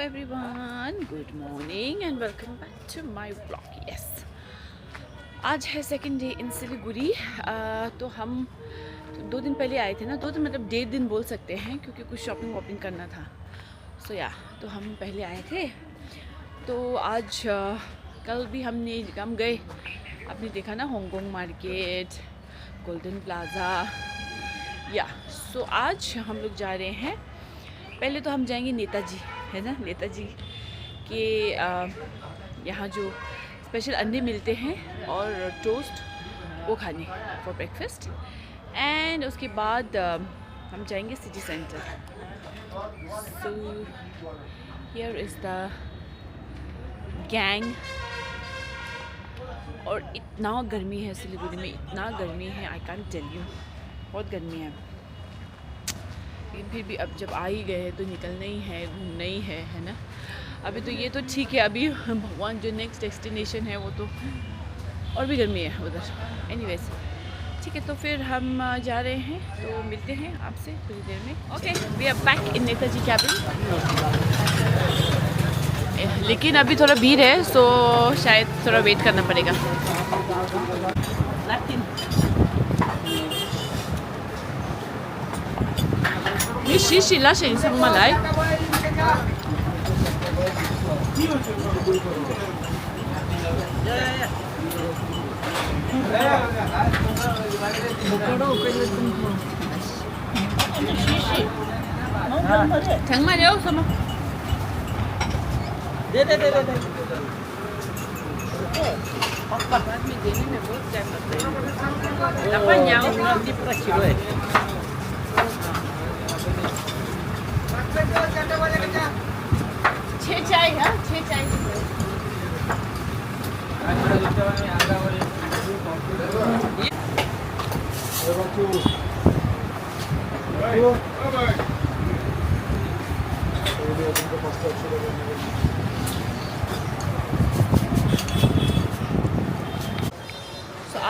everyone, good morning and welcome back to my vlog. Yes, आज है second day in Siliguri. तो हम 2 दिन पहले आए थे ना, 2 दिन मतलब 1.5 दिन बोल सकते हैं, क्योंकि कुछ शॉपिंग वॉपिंग करना था। तो हम पहले आए थे। तो आज कल भी हम गए, आपने देखा ना, हांगकांग मार्केट, गोल्डन प्लाज़ा। सो आज हम लोग जा रहे हैं। पहले तो हम जाएंगे नेताजी, है ना, नेताजी के यहाँ जो स्पेशल अंडे मिलते हैं और टोस्ट, वो खाने फॉर ब्रेकफास्ट। एंड उसके बाद हम जाएंगे city centre. So here is the gang. और इतना गर्मी है सिलीगुड़ी में, इतना गर्मी है, आई कैंट टेल यू, बहुत गर्मी है। लेकिन फिर भी अब जब आ ही गए हैं तो निकलना ही है, घूमना ही है ना। अभी तो ये तो ठीक है, अभी भगवान जो नेक्स्ट डेस्टिनेशन है वो तो और भी गर्मी है उधर। एनीवेज, ठीक है, तो फिर हम जा रहे हैं, तो मिलते हैं आपसे थोड़ी देर में। Okay, we are back in Netaji cabin. लेकिन अभी थोड़ा भीड़ है, सो शायद थोड़ा वेट करना पड़ेगा। Shishi lasse isang malay. 정말요? sama. दे बाद में देने में बहुत टाइम लगता है। Dapat yang di kilo है। छः चाय, हाँ 6 चाय।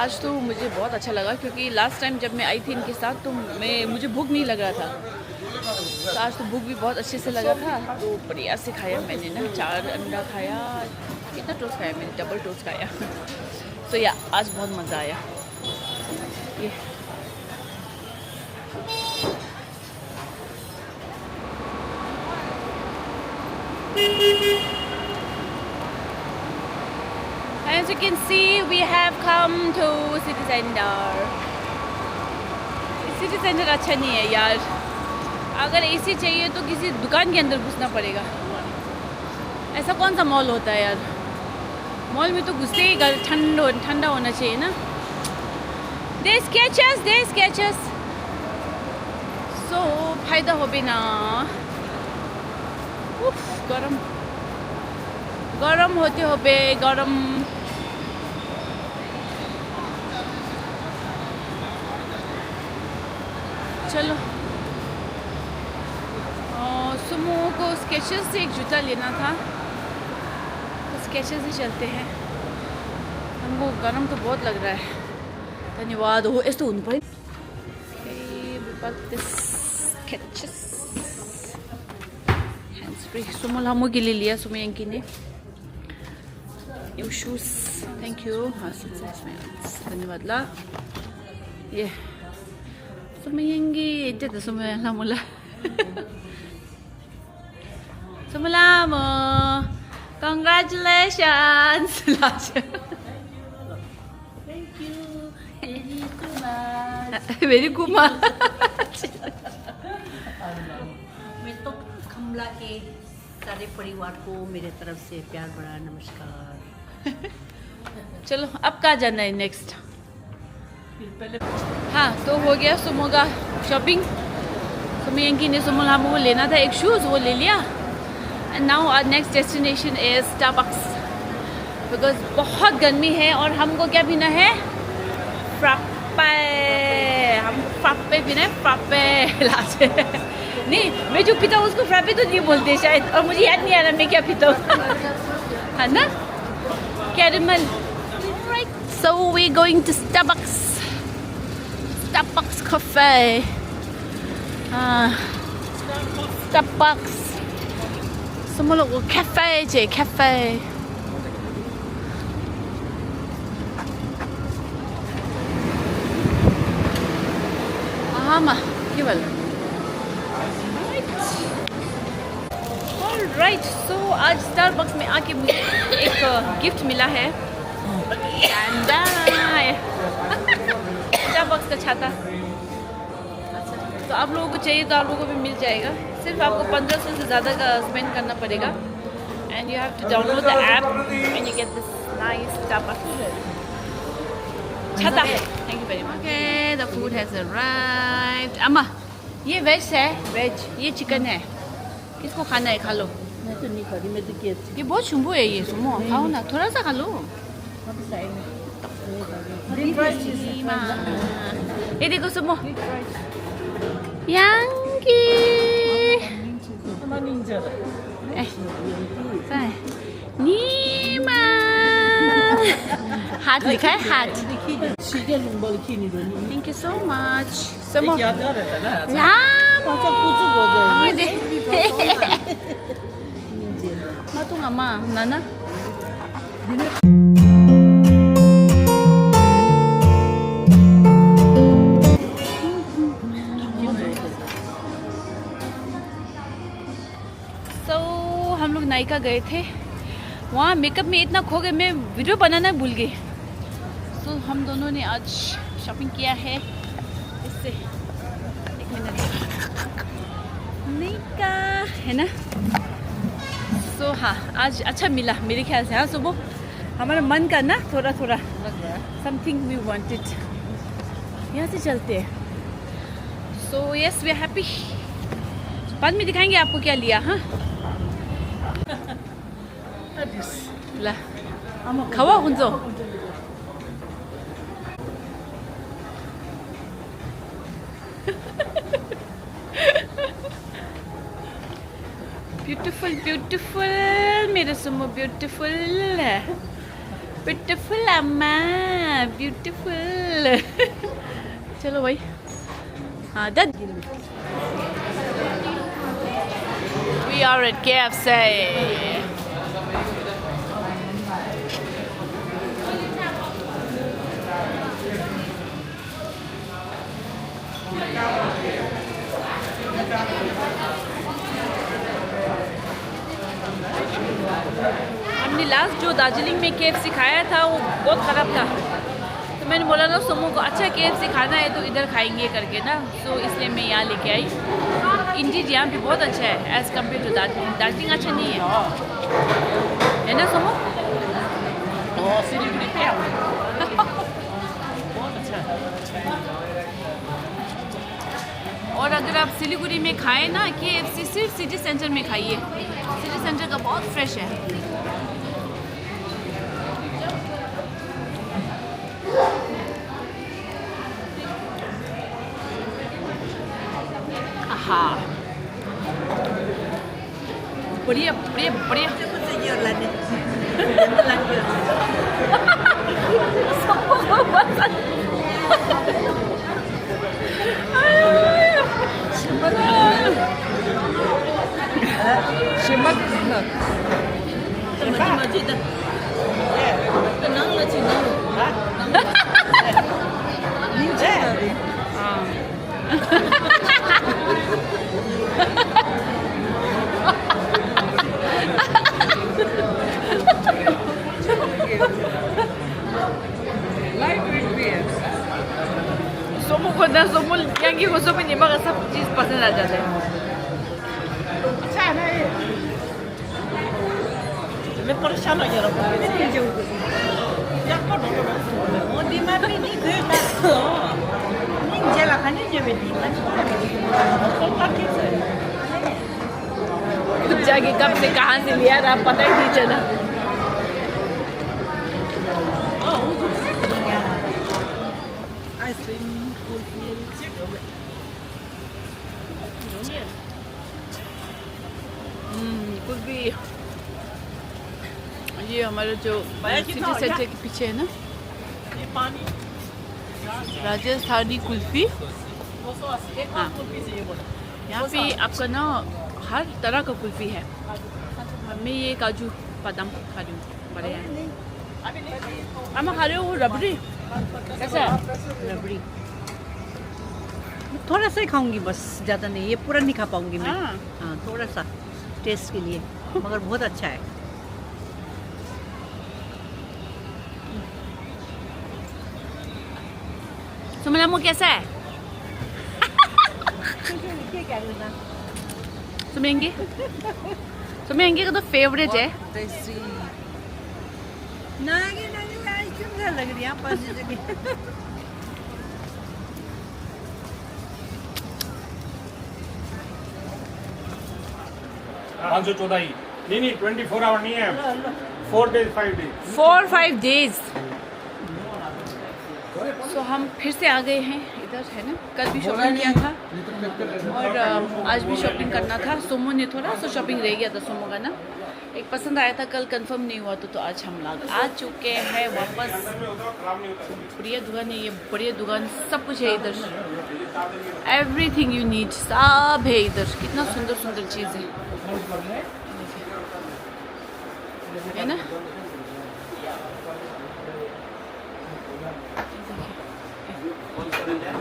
आज तो मुझे बहुत अच्छा लगा, क्योंकि लास्ट टाइम जब मैं आई थी इनके साथ तो मुझे भूख नहीं लग रहा था। तो आज तो भूख भी बहुत अच्छे से लगा था, तो बढ़िया से खाया मैंने ना। 4 अंडा खाया, कितना टोस्ट खाया मैंने, डबल टोस्ट खाया। तो आज बहुत मज़ा आया। ये as you can see, we have come to city center. City centre अच्छा नहीं है यार। अगर एसी चाहिए तो किसी दुकान के अंदर घुसना पड़ेगा। ऐसा कौन सा मॉल होता है यार? मॉल में तो घुसते ही ठंडा होना चाहिए ना। दे स्केचेस सो फायदा हो भी ना। गरम होते हो बे गरम। चलो, सुमो को स्केचेस से एक जूता लेना था, तो स्केचेस ही चलते हैं। हमको गरम तो बहुत लग रहा है। धन्यवाद। हो यस्तो हुनु पर्यो। ह्यान्ड्स फ्री सुमो लामो के लिए लिया सुमो यंकी ने यो शूज। Thank you. हाँ, धन्यवाद ला। ये Sumayanggi, ito sumayang mula. Sumalamo, congratulations. Thank you. Very kumar. मैं तो कमला के सारे परिवार को मेरे तरफ से प्यार भरा नमस्कार। चलो, अब कहाँ जाना है नेक्स्ट? हाँ, तो हो गया सुमो का शॉपिंग। सुमयंकी ने सुमो लामो को लेना था एक शूज़, वो ले लिया। And now our next destination is Starbucks, because बहुत गर्मी है और हमको क्या पीना है? फ्राप्पे। हम फ्राप्पे पीना है, फ्राप्पे लाते। नहीं, मैं जो पीता हूँ उसको फ्राप्पे तो नहीं बोलते शायद, और मुझे याद नहीं आ रहा मैं क्या पीता हूँ। है ना, caramel. So we're going to Starbucks cafe. Starbucks. So semua lo cafe je, cafe. हाँ माँ केवल ऑलराइट सो आज स्टारबक्स में आके मुझे एक गिफ्ट मिला है स्टारबक्स का छाता। तो आप लोगों को चाहिए तो आप लोगों को भी मिल जाएगा। सिर्फ आपको 1500 से ज़्यादा का स्पेंड करना पड़ेगा and you have to download the app and you get this nice Starbucks छाता। Thank you very much. Okay the food has arrived. अम्मा ये वेज है, वेज ये चिकन है, किसको खाना है खा लो। मैं तो नहीं खा रही, मैं तो किया ये बहुत शुम्बू है ये सुमो, खाओ ना थोड़ा सा खा लो। ये देखो सुमो यांगी नीमा हाथ लिखा है हाथ। Thank you so much Sumo Matung ama, nana. So हम लोग नायका गए थे, वहाँ मेकअप में इतना खो गए मैं वीडियो बनाना भूल गई। So हम दोनों ने आज शॉपिंग किया है इससे। एक मिनट नायका है ना। तो हाँ आज अच्छा मिला मेरे ख्याल से। हाँ सुबह हमारा मन का ना थोड़ा थोड़ा समथिंग वी वांटेड। यहाँ से चलते हैं। So yes we are happy. बाद में दिखाएंगे आपको क्या लिया। हाँ ला खावा हुन्जो। ब्यूटीफुल ब्यूटीफुल मेरे सुमो ब्यूटीफुल ब्यूटीफुल अम्मा ब्यूटीफुल। चलो भाई हाँ दद वी आर एट KFC। हमने लास्ट जो दार्जिलिंग में KFC खाया था वो बहुत ख़राब था। तो मैंने बोला ना सुमो को अच्छा KFC खाना है तो इधर खाएंगे करके ना। सो इसलिए मैं यहाँ लेके आई। इंडीज यहाँ पे बहुत अच्छा है as compare to Darjeeling. Darjeeling अच्छा नहीं है ना सुमो? सिलीगुड़ी पे बहुत अच्छा है। और अगर आप सिलीगुड़ी में खाएं ना KFC सिर्फ सिटी सेंटर में खाइए। सिटी सेंटर का बहुत फ्रेश है। हाँ बढ़िया बढ़िया बढ़िया। Yang ko so pinima ka सब चीज पसंद आ जाता है। अच्छा है ना ये। मैं परेशान हो जा रहा हूँ। यार कौन होगा? वो दिमाग में नहीं गया था। नहीं जला खाने जब दिमाग। कुछ जाके कब से कहाँ से लिया था पता ही नहीं चला। आइसक्रीम कुछ भी ये हमारा जो सिटी सेंटर के पीछे है ना राजस्थानी कुल्फी। हाँ यहाँ पे आपका ना हर तरह का कुल्फी है। मैं ये काजू बादाम खा रही हूँ, बड़े हैं। मैं खा रही हूँ रबड़ी। कैसा है? रबड़ी थोड़ा सा ही खाऊंगी बस, ज़्यादा नहीं, ये पूरा नहीं खा पाऊंगी मैं। हाँ। हाँ थोड़ा सा टेस्ट के लिए, मगर बहुत अच्छा है। सुमन कैसा है? सुमेंगे का तो फेवरेट है। आइसक्रीम लग रही है 514 ही नहीं 24 आवर नहीं है, 4 days 5 days 4-5 days। सो हम फिर से आ गए हैं इधर, है ना। कल भी शॉपिंग किया था और आज भी शॉपिंग करना था। सोमो ने थोड़ा सा शॉपिंग रह गया था सोमो का ना, एक पसंद आया था, कल कंफर्म नहीं हुआ तो आज हम लोग आ चुके हैं वापस। बढ़िया दुकान है ये, बढ़िया दुकान, सब कुछ है इधर, एवरीथिंग यू नीड सब है इधर। कितना सुंदर सुंदर चीज़ है ना।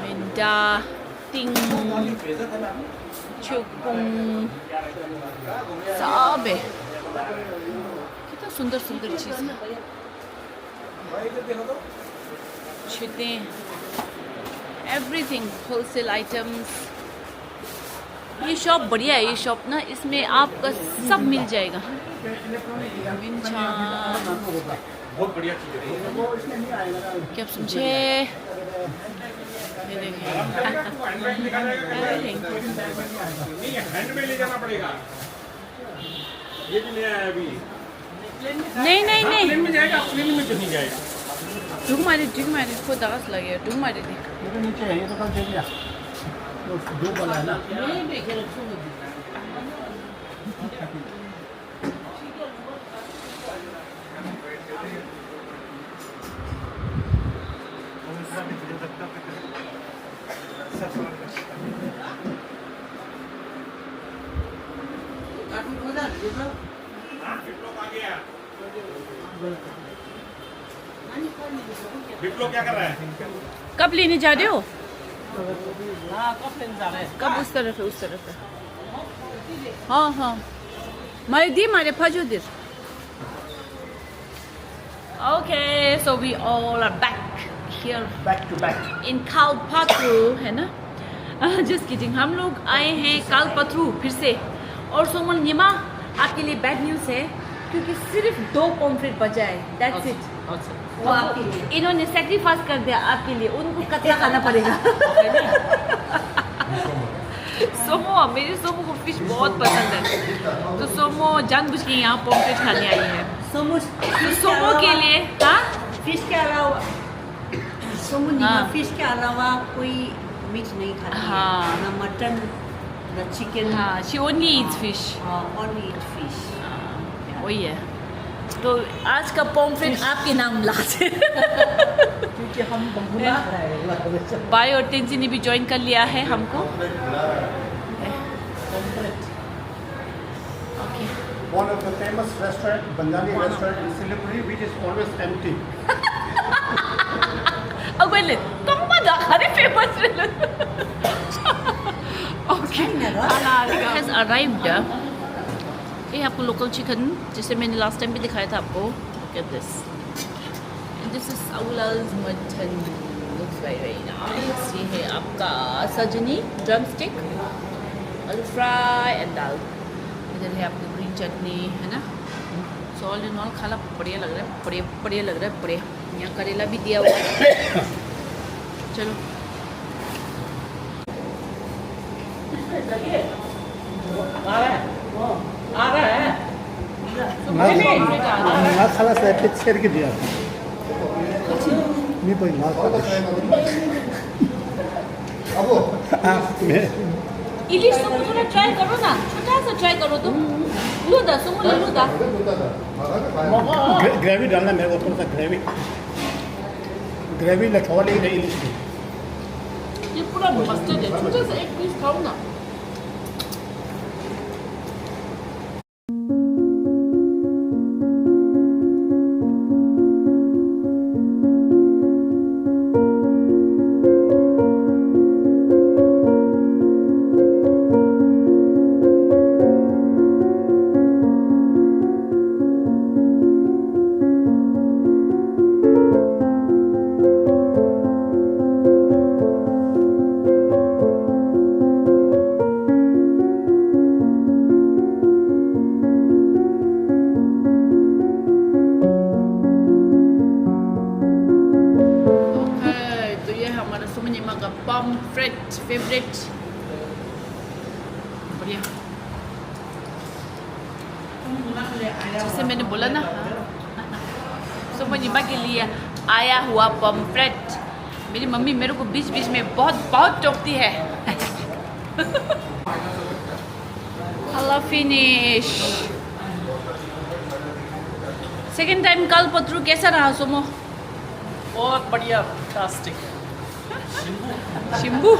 Minda, ting, chukung, सब है। कितना सुंदर सुंदर चीज़ है। छुते, एवरीथिंग, होलसेल आइटम्स। ये शॉप बढ़िया है, ये शॉप ना, इसमें आपका सब मिल जाएगा। बहुत बढ़िया चीज है। क्या आप समझे? ये देखिए everything। नहीं हैंड में ले जाना पड़ेगा, ये भी नया है अभी। नहीं नहीं प्लेन नहीं, में जाएगा, प्लेन में तो नहीं जाएगा। ढूंढ मारे खुद दास लगे, ढूंढ मारे थे। नीचे है, ये तो कल दे दिया, दो वाला है ना। विप्लो क्या कर रहा है? कब लेने जा रहे हो? कब? उस तरफ है, उस तरफ है। हाँ हाँ, मारे दी मारे फाजो दिर। Okay, so we all are back here back to back. इन कालपत्रू, है ना। जस्ट किडिंग, हम लोग आए हैं कालपत्रू फिर से। और सोमन निमा, आपके लिए बैड न्यूज़ है, क्योंकि सिर्फ 2 पॉम्फ्रेट बचा है, दैट्स इट। वो आपके लिए। इन्होंने सेक्रीफाइस कर दिया आपके लिए, उनको कतला खाना पड़ेगा। सोमो, मेरे सोमो को फिश बहुत पसंद है, तो सोमो जानबूझ के यहाँ पॉम्फ्रेट खाने आई है। तो सोमो के लिए, हाँ, फिश के अलावा हाँ। फिश के अलावा कोई मीट नहीं खाती है। हाँ। ना मटन, ना चिकन। हाँ, she only Yeats fish. Only eat fish. वही है, तो आज का पॉम्फ्रेट आपके नाम लाते। क्योंकि हम बंगुला बाय और टेंजी ने भी ज्वाइन कर लिया है हमको। Okay, one of the famous restaurant, Bengali restaurant in Siliguri, which is always empty. अगले कम मजा खरे फेमस रहे। Okay, has arrived। ये आपको लोकल चिकन, जिसे मैंने लास्ट टाइम भी दिखाया था आपको। Look at this. And this is Aula's mutton. Looks very very nice. ये है आपका सजनी ड्रम स्टिक, आलू फ्राई एंड दाल। इधर है आपकी ग्रीन चटनी, है ना। सो ऑल इन ऑल खाना बढ़िया लग रहा है, बढ़िया बढ़िया लग रहा है, बढ़िया। यहाँ करेला भी दिया हुआ है। चलो ना खाला से पिच करके दिया नहीं कोई ना इलिश तुम थोड़ा ट्राई करो ना, छोटा सा ट्राई करो तुम। लूदा सुमो लूदा। ग्रेवी डालना मेरे को, थोड़ा सा ग्रेवी लखवा नहीं रही इसमें। ये पूरा मस्टर्ड है, छोटा सा एक पीस खाओ ना। फेवरेट बढ़िया। जैसे मैंने बोला ना, सोमोनिमा के लिए आया हुआ पम्फ्रेट। मेरी मम्मी मेरे को बीच बीच में बहुत टोकती है। अल्लाह फिनिश। सेकेंड टाइम कल पत्रू कैसा रहा सोमो? बहुत बढ़िया, फैंटास्टिक। शिम्बू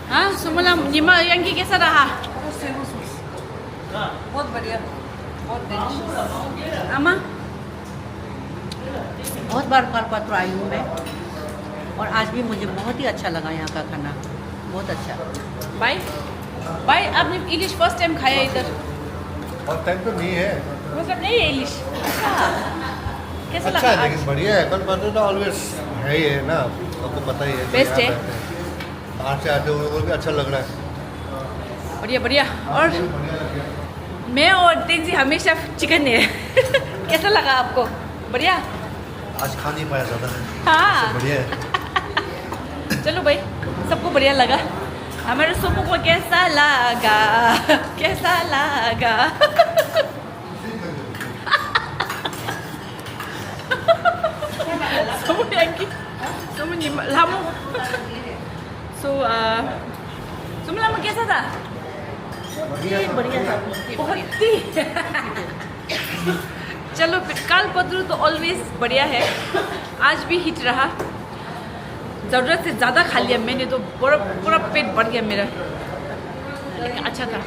हाँ सोमोला निमा यंगी कैसा रहा? बहुत बढ़िया, बहुत डिलीशियस। अम्मा बहुत बार कालपत्र आई हूँ मैं, और आज भी मुझे बहुत ही अच्छा लगा यहाँ का खाना, बहुत अच्छा। भाई आपने इंग्लिश फर्स्ट टाइम खाया इधर? और टाइम तो नहीं है, मतलब नहीं है इंग्लिश। कैसा अच्छा लगा है, लेकिन आज? बढ़िया है। कल पता तो ऑलवेज है ही है ना, आपको पता ही है। Best है। बाहर से आते हुए वो भी अच्छा लग रहा है। बढ़िया। और मैं और तेजी हमेशा चिकन है। कैसा लगा आपको? बढ़िया। आज खा नहीं पाया ज़्यादा, हाँ बढ़िया है। चलो भाई, सबको बढ़िया लगा। हमारे सोमो को कैसा लगा? कैसा लगा? सोमो यंगी, सोमो निमा लामो। सोमो लामो कैसा था? बढ़िया था। बहुत ही। चलो फिर काल पत्रू तो ऑलवेज बढ़िया है, आज भी हिट रहा। ज़रूरत से ज़्यादा खा लिया मैंने तो, पूरा पेट भर गया मेरा, लेकिन अच्छा था।